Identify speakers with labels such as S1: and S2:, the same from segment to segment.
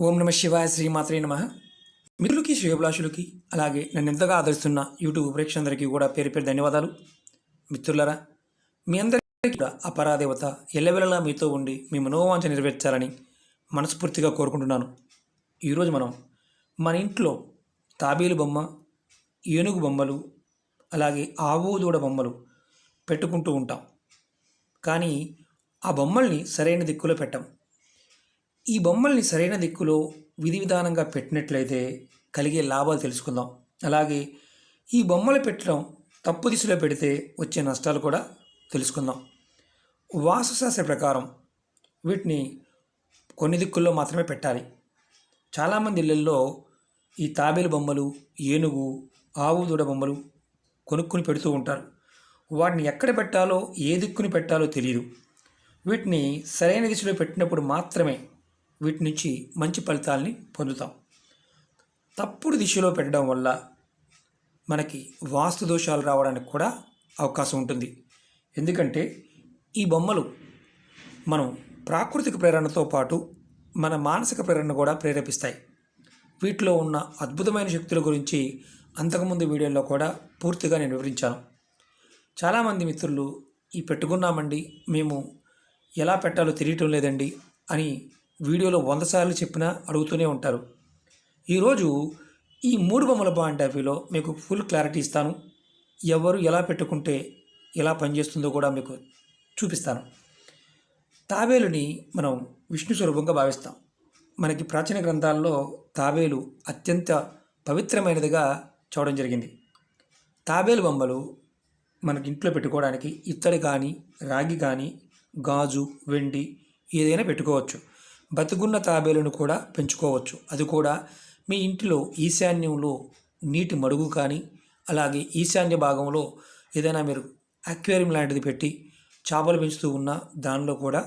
S1: ఓం నమ శివాయ శ్రీమాత్రే నమ. మిత్రులకి శ్రేయోభిలాషులకి అలాగే నన్ను ఎంతగా ఆదరిస్తున్న యూట్యూబ్ ప్రేక్షకులందరికీ కూడా పేరు పేరు ధన్యవాదాలు. మిత్రులరా, మీ అందరికీ కూడా అపరాదేవత ఎల్లవెల్లలా మీతో ఉండి మీ మనోవాంఛ నెరవేర్చాలని మనస్ఫూర్తిగా కోరుకుంటున్నాను. ఈరోజు మనం మన ఇంట్లో తాబేలు బొమ్మ, ఏనుగు బొమ్మలు, అలాగే ఆవు దూడ బొమ్మలు పెట్టుకుంటూ ఉంటాం. కానీ ఆ బొమ్మల్ని సరైన దిక్కులో పెట్టాం. ఈ బొమ్మల్ని సరైన దిక్కులో విధి విధానంగా పెట్టినట్లయితే కలిగే లాభాలు తెలుసుకుందాం. అలాగే ఈ బొమ్మలు పెట్టడం తప్పు దిశలో పెడితే వచ్చే నష్టాలు కూడా తెలుసుకుందాం. వాస్తుశాస్త్ర ప్రకారం వీటిని కొన్ని దిక్కుల్లో మాత్రమే పెట్టాలి. చాలామంది ఇళ్ళల్లో ఈ తాబేలు బొమ్మలు, ఏనుగు, ఆవు దూడ బొమ్మలు కొనుక్కుని పెడుతూ ఉంటారు. వాటిని ఎక్కడ పెట్టాలో, ఏ దిక్కుని పెట్టాలో తెలియదు. వీటిని సరైన దిశలో పెట్టినప్పుడు మాత్రమే వీటి నుంచి మంచి ఫలితాలని పొందుతాం. తప్పుడు దిశలో పెట్టడం వల్ల మనకి వాస్తు దోషాలు రావడానికి కూడా అవకాశం ఉంటుంది. ఎందుకంటే ఈ బొమ్మలు మనం ప్రాకృతిక ప్రేరణతో పాటు మన మానసిక ప్రేరణ కూడా ప్రేరేపిస్తాయి. వీటిలో ఉన్న అద్భుతమైన శక్తుల గురించి అంతకుముందు వీడియోలో కూడా పూర్తిగా నేను వివరించాను. చాలామంది మిత్రులు ఈ పెట్టుకున్నామండి, మేము ఎలా పెట్టాలో తెలియటం లేదండి అని వీడియోలో 100 సార్లు చెప్పినా అడుగుతూనే ఉంటారు. ఈరోజు ఈ 3 బొమ్మల పాయింట్ ఆఫ్ వ్యూలో మీకు ఫుల్ క్లారిటీ ఇస్తాను. ఎవరు ఎలా పెట్టుకుంటే ఎలా పనిచేస్తుందో కూడా మీకు చూపిస్తాను. తాబేలుని మనం విష్ణు స్వరూపంగా భావిస్తాం. మనకి ప్రాచీన గ్రంథాల్లో తాబేలు అత్యంత పవిత్రమైనదిగా చూడడం జరిగింది. తాబేలు బొమ్మలు మనకి ఇంట్లో పెట్టుకోవడానికి ఇత్తడి కానీ, రాగి కానీ, గాజు, వెండి ఏదైనా పెట్టుకోవచ్చు. బతుకున్న తాబేలును కూడా పెంచుకోవచ్చు. అది కూడా మీ ఇంటిలో ఈశాన్యంలో నీటి మడుగు కానీ, అలాగే ఈశాన్య భాగంలో ఏదైనా మీరు అక్వేరియం లాంటిది పెట్టి చేపలు పెంచుతూ ఉన్న దానిలో కూడా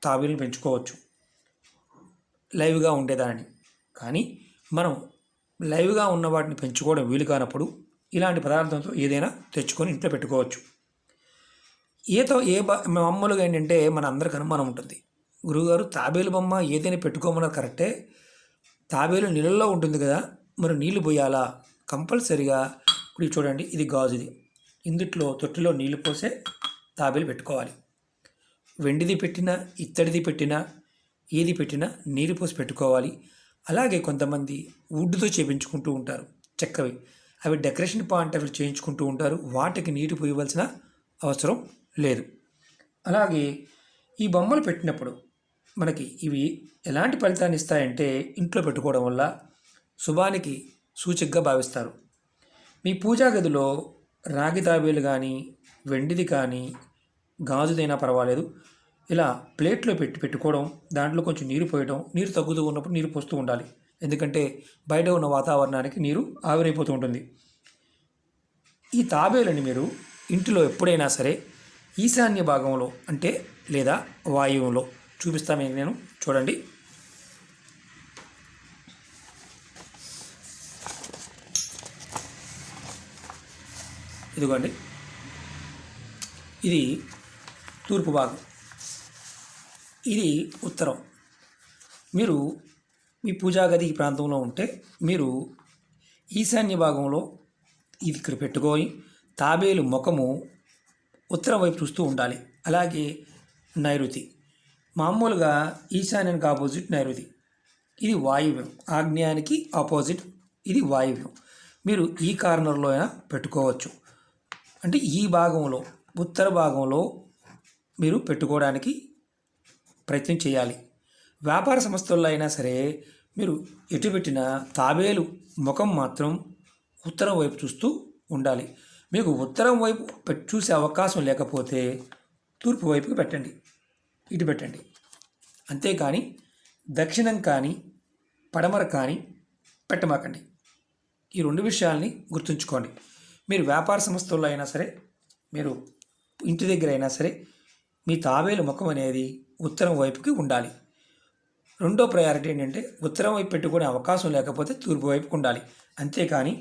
S1: తాబేలును పెంచుకోవచ్చు లైవ్గా ఉండేదాన్ని. కానీ మనం లైవ్గా ఉన్న వాటిని పెంచుకోవడం వీలు కానప్పుడు ఇలాంటి పదార్థంతో ఏదైనా తెచ్చుకొని ఇంట్లో పెట్టుకోవచ్చు. మామూలుగా ఏంటంటే మన అందరికి అనుమానం ఉంటుంది, గురువుగారు తాబేలు బొమ్మ ఏదైనా పెట్టుకోమన్నారు కరెక్టే, తాబేలు నీళ్ళల్లో ఉంటుంది కదా, మరి నీళ్లు పోయాలా? కంపల్సరిగా ఇప్పుడు చూడండి, ఇది గాజుది, ఇందుట్లో తొట్టిలో నీళ్లు పోసే తాబేలు పెట్టుకోవాలి. వెండిది పెట్టినా, ఇత్తడిది పెట్టినా, ఏది పెట్టినా నీరు పోసి పెట్టుకోవాలి. అలాగే కొంతమంది వుడ్తో చేయించుకుంటూ ఉంటారు, చెక్కవి, అవి డెకరేషన్ పాయింట్ అవి చేయించుకుంటూ ఉంటారు. వాటికి నీరు పోయవలసిన అవసరం లేదు. అలాగే ఈ బొమ్మలు పెట్టినప్పుడు మనకి ఇవి ఎలాంటి ఫలితాన్ని ఇస్తాయంటే, ఇంట్లో పెట్టుకోవడం వల్ల శుభానికి సూచికగా భావిస్తారు. మీ పూజా గదిలో రాగి తాబేలు కానీ, వెండిది కానీ, గాజుదైనా పర్వాలేదు, ఇలా ప్లేట్లో పెట్టుకోవడం, దాంట్లో కొంచెం నీరు పోయడం, నీరు తగ్గుతూ ఉన్నప్పుడు నీరు పోస్తూ ఉండాలి. ఎందుకంటే బయట ఉన్న వాతావరణానికి నీరు ఆవిరైపోతూ ఉంటుంది. ఈ తాబేలని మీరు ఇంటిలో ఎప్పుడైనా సరే ఈశాన్య భాగంలో అంటే లేదా వాయువులో చూపిస్తాను నేను, చూడండి. ఇదిగోండి, ఇది తూర్పు భాగం, ఇది ఉత్తరం. మీరు మీ పూజా గది ఈ ప్రాంతంలో ఉంటే మీరు ఈశాన్య భాగంలో ఇది ఇక్కడ పెట్టుకొని తాబేలు ముఖము ఉత్తరం వైపు చూస్తూ ఉండాలి. అలాగే నైరుతి, మామూలుగా ఈశాన్యానికి ఆపోజిట్ నైరుతి, ఇది వాయువ్యం. ఆగ్నేయానికి ఆపోజిట్ ఇది వాయువ్యం. మీరు ఈ కార్నర్లో అయినా పెట్టుకోవచ్చు. అంటే ఈ భాగంలో, ఉత్తర భాగంలో మీరు పెట్టుకోవడానికి ప్రయత్నం చేయాలి. వ్యాపార సంస్థల్లో అయినా సరే మీరు ఎటు పెట్టినా తాబేలు ముఖం మాత్రం ఉత్తరం వైపు చూస్తూ ఉండాలి. మీకు ఉత్తరం వైపు చూసే అవకాశం లేకపోతే తూర్పు వైపుకి పెట్టండి, ఇటు పెట్టండి. అంతేకాని దక్షిణం కానీ, పడమర కానీ పెట్టమాకండి. ఈ 2 విషయాల్ని గుర్తుంచుకోండి. మీరు వ్యాపార సంస్థల్లో అయినా సరే, మీరు ఇంటి దగ్గర అయినా సరే, మీ తాబేలు ముఖం అనేది ఉత్తరం వైపుకి ఉండాలి. రెండో ప్రయారిటీ ఏంటంటే, ఉత్తరం వైపు పెట్టుకునే అవకాశం లేకపోతే తూర్పు వైపుకి ఉండాలి. అంతేకాని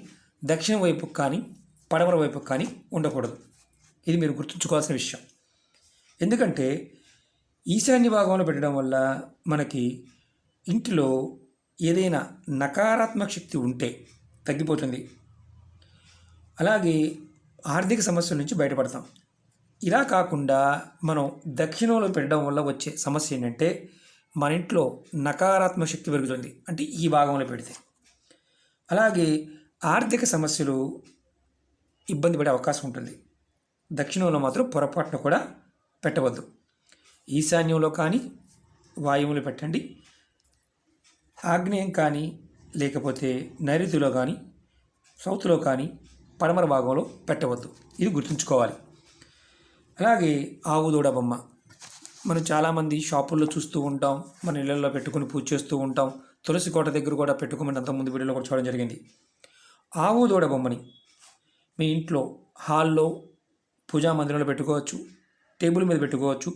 S1: దక్షిణం వైపుకి కానీ, పడమర వైపుకి కానీ ఉండకూడదు. ఇది మీరు గుర్తుంచుకోవాల్సిన విషయం. ఎందుకంటే ఈశాన్య భాగంలో పెట్టడం వల్ల మనకి ఇంటిలో ఏదైనా నకారాత్మక శక్తి ఉంటే తగ్గిపోతుంది. అలాగే ఆర్థిక సమస్యల నుంచి బయటపడతాం. ఇలా కాకుండా మనం దక్షిణంలో పెట్టడం వల్ల వచ్చే సమస్య ఏంటంటే మన ఇంట్లో నకారాత్మక శక్తి పెరుగుతుంది, అంటే ఈ భాగంలో పెడితే. అలాగే ఆర్థిక సమస్యలు ఇబ్బంది పడే అవకాశం ఉంటుంది. దక్షిణంలో మాత్రం పొరపాటున కూడా పెట్టవద్దు. ఈశాన్యంలో కానీ వాయువులో పెట్టండి. ఆగ్నేయం కానీ లేకపోతే నైరుతిలో కానీ సౌత్లో కానీ పడమర భాగంలో పెట్టవద్దు. ఇది గుర్తుంచుకోవాలి. అలాగే ఆవు దూడ బొమ్మ మనం చాలామంది షాపుల్లో చూస్తూ ఉంటాం, మన ఇళ్లలో పెట్టుకుని పూజ చేస్తూ ఉంటాం. తులసి కోట దగ్గర కూడా పెట్టుకోమని అంతకుముందు వీడియోలో కూడా చూడడం జరిగింది. ఆవు దూడ బొమ్మని మీ ఇంట్లో హాల్లో పూజా మందిరంలో పెట్టుకోవచ్చు, టేబుల్ మీద పెట్టుకోవచ్చు,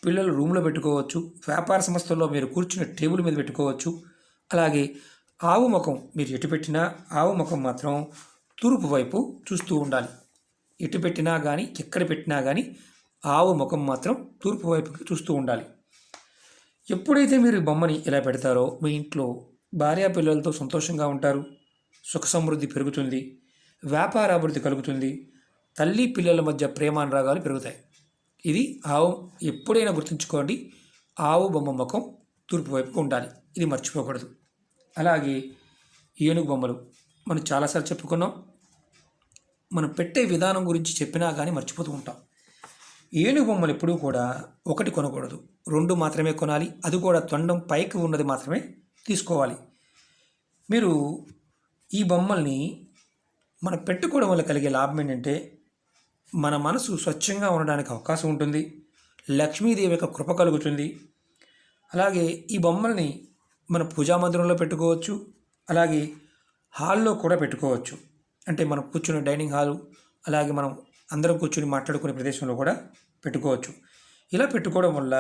S1: పిల్లలు రూమ్లో పెట్టుకోవచ్చు, వ్యాపార సంస్థల్లో మీరు కూర్చున్న టేబుల్ మీద పెట్టుకోవచ్చు. అలాగే ఆవు ముఖం మీరు ఎటు పెట్టినా ఆవు ముఖం మాత్రం తూర్పు వైపు చూస్తూ ఉండాలి. ఎటు పెట్టినా కానీ ఎక్కడ పెట్టినా కానీ ఆవు ముఖం మాత్రం తూర్పు వైపుకి చూస్తూ ఉండాలి. ఎప్పుడైతే మీరు ఈ బొమ్మని ఇలా పెడతారో మీ ఇంట్లో భార్యా పిల్లలతో సంతోషంగా ఉంటారు, సుఖ సమృద్ధి పెరుగుతుంది, వ్యాపార అభివృద్ధి కలుగుతుంది, తల్లి పిల్లల మధ్య ప్రేమానురాగాలు పెరుగుతాయి. ఇది ఆవు ఎప్పుడైనా గుర్తుంచుకోండి, ఆవు బొమ్మ ముఖం తూర్పు వైపుకు ఉండాలి. ఇది మర్చిపోకూడదు. అలాగే ఏనుగు బొమ్మలు మనం చాలాసార్లు చెప్పుకున్నాం. మనం పెట్టే విధానం గురించి చెప్పినా కానీ మర్చిపోతూ ఉంటాం. ఏనుగు బొమ్మలు ఎప్పుడూ కూడా ఒకటి కొనకూడదు, 2 మాత్రమే కొనాలి. అది కూడా తొండం పైకి ఉన్నది మాత్రమే తీసుకోవాలి. మీరు ఈ బొమ్మల్ని మనం పెట్టుకోవడం వల్ల కలిగే లాభం ఏంటంటే మన మనసు స్వచ్ఛంగా ఉండడానికి అవకాశం ఉంటుంది, లక్ష్మీదేవి యొక్క కృప కలుగుతుంది. అలాగే ఈ బొమ్మల్ని మన పూజా మందిరంలో పెట్టుకోవచ్చు, అలాగే హాల్లో కూడా పెట్టుకోవచ్చు. అంటే మనం కూర్చునే డైనింగ్ హాలు, అలాగే మనం అందరం కూర్చుని మాట్లాడుకునే ప్రదేశంలో కూడా పెట్టుకోవచ్చు. ఇలా పెట్టుకోవడం వల్ల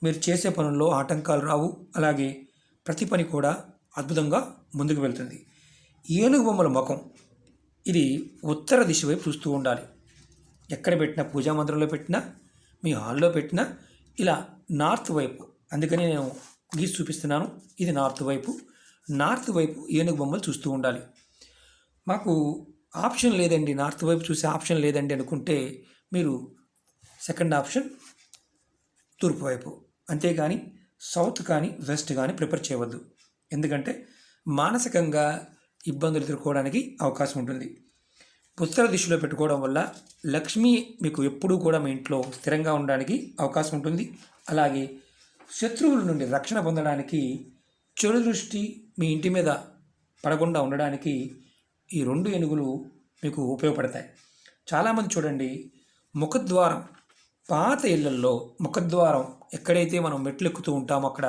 S1: మీరు చేసే పనుల్లో ఆటంకాలు రావు, అలాగే ప్రతి పని కూడా అద్భుతంగా ముందుకు వెళ్తుంది. ఏనుగు బొమ్మల ముఖం ఇది ఉత్తర దిశ వైపు చూస్తూ ఉండాలి. ఎక్కడ పెట్టినా, పూజా మందిరంలో పెట్టినా, మీ హాల్లో పెట్టినా ఇలా నార్త్ వైపు, అందుకని నేను గీసి చూపిస్తున్నాను. ఇది నార్త్ వైపు. నార్త్ వైపు ఏనుగు బొమ్మలు చూస్తూ ఉండాలి. మాకు ఆప్షన్ లేదండి, నార్త్ వైపు చూసే ఆప్షన్ లేదండి అనుకుంటే మీరు సెకండ్ ఆప్షన్ తూర్పు వైపు, అంతేగాని సౌత్ కానీ వెస్ట్ కానీ ప్రిఫర్ చేయవద్దు. ఎందుకంటే మానసికంగా ఇబ్బందులు ఎదుర్కోవడానికి అవకాశం ఉంటుంది. ఉత్తర దిశలో పెట్టుకోవడం వల్ల లక్ష్మి మీకు ఎప్పుడూ కూడా మీ ఇంట్లో స్థిరంగా ఉండడానికి అవకాశం ఉంటుంది. అలాగే శత్రువుల నుండి రక్షణ పొందడానికి, చెడు దృష్టి మీ ఇంటి మీద పడకుండా ఉండడానికి ఈ 2 ఏనుగులు మీకు ఉపయోగపడతాయి. చాలామంది చూడండి, ముఖద్వారం, పాత ఇళ్లల్లో ముఖద్వారం ఎక్కడైతే మనం మెట్లు ఎక్కుతూ ఉంటామో అక్కడ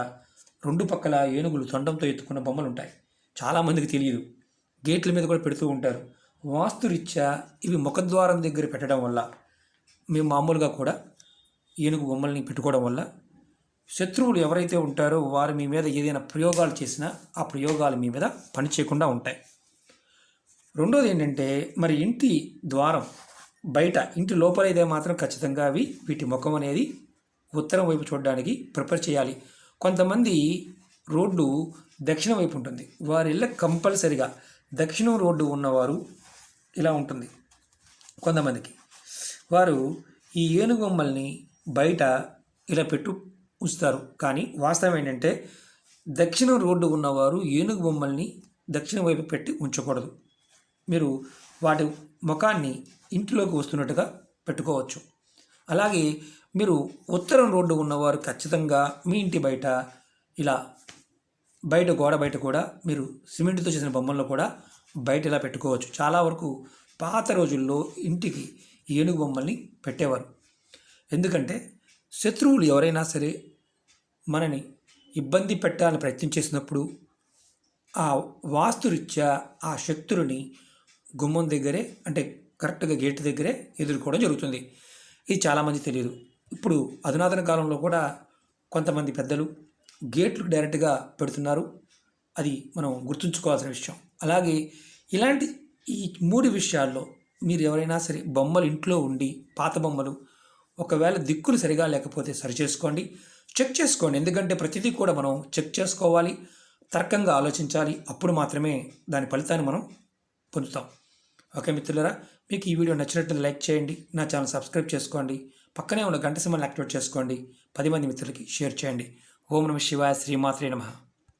S1: 2 పక్కల ఏనుగులు తొండంతో ఎత్తుకున్న బొమ్మలు ఉంటాయి. చాలామందికి తెలియదు, గేట్ల మీద కూడా పెడుతూ ఉంటారు. వాస్తురీత్యా ఇవి ముఖద్వారం దగ్గర పెట్టడం వల్ల, మేము మామూలుగా కూడా ఏనుగు బొమ్మల్ని పెట్టుకోవడం వల్ల శత్రువులు ఎవరైతే ఉంటారో వారు మీ మీద ఏదైనా ప్రయోగాలు చేసినా ఆ ప్రయోగాలు మీ మీద పనిచేయకుండా ఉంటాయి. రెండోది ఏంటంటే, మరి ఇంటి ద్వారం బయట, ఇంటి లోపల అయితే మాత్రం ఖచ్చితంగా వీటి ముఖం అనేది ఉత్తరం వైపు చూడడానికి ప్రిపేర్ చేయాలి. కొంతమంది రోడ్డు దక్షిణం వైపు ఉంటుంది, వారి ఇళ్ళ కంపల్సరిగా దక్షిణం రోడ్డు ఉన్నవారు ఇలా ఉంటుంది. కొంతమందికి వారు ఈ ఏనుగు బొమ్మల్ని బయట ఇలా ఉంచుతారు. కానీ వాస్తవం ఏంటంటే దక్షిణం రోడ్డు ఉన్నవారు ఏనుగు బొమ్మల్ని దక్షిణం వైపు పెట్టి ఉంచకూడదు. మీరు వాటి ముఖాన్ని ఇంటిలోకి వస్తున్నట్టుగా పెట్టుకోవచ్చు. అలాగే మీరు ఉత్తరం రోడ్డు ఉన్నవారు ఖచ్చితంగా మీ ఇంటి బయట ఇలా బయట గోడ బయట కూడా మీరు సిమెంట్తో చేసిన బొమ్మలను కూడా బయట ఇలా పెట్టుకోవచ్చు. చాలా వరకు పాత రోజుల్లో ఇంటికి ఏనుగు బొమ్మల్ని పెట్టేవారు. ఎందుకంటే శత్రువులు ఎవరైనా సరే మనని ఇబ్బంది పెట్టాలని ప్రయత్నం చేసినప్పుడు ఆ వాస్తురీత్యా ఆ శక్తులని గుమ్మం దగ్గరే, అంటే కరెక్ట్గా గేట్ దగ్గరే ఎదుర్కోవడం జరుగుతుంది. ఇది చాలామంది తెలియదు. ఇప్పుడు అధునాతన కాలంలో కూడా కొంతమంది పెద్దలు గేట్లు డైరెక్ట్గా పెడుతున్నారు. అది మనం గుర్తుంచుకోవాల్సిన విషయం. అలాగే ఇలాంటి ఈ 3 విషయాల్లో మీరు ఎవరైనా సరే బొమ్మలు ఇంట్లో ఉండి, పాత బొమ్మలు ఒకవేళ దిక్కులు సరిగా లేకపోతే సరి చేసుకోండి, చెక్ చేసుకోండి. ఎందుకంటే ప్రతిదీ కూడా మనం చెక్ చేసుకోవాలి. తర్కంగా ఆలోచించాలి. అప్పుడు మాత్రమే దాని ఫలితాన్ని మనం పొందుతాం. ఓకే మిత్రులారా, మీకు ఈ వీడియో నచ్చినట్లయితే లైక్ చేయండి, నా ఛానల్ సబ్స్క్రైబ్ చేసుకోండి, పక్కనే ఉన్న గంట సింబల్ని యాక్టివేట్ చేసుకోండి, 10 మంది మిత్రులకి షేర్ చేయండి. ఓం నమః శివాయ, శ్రీమాత్రే నమః.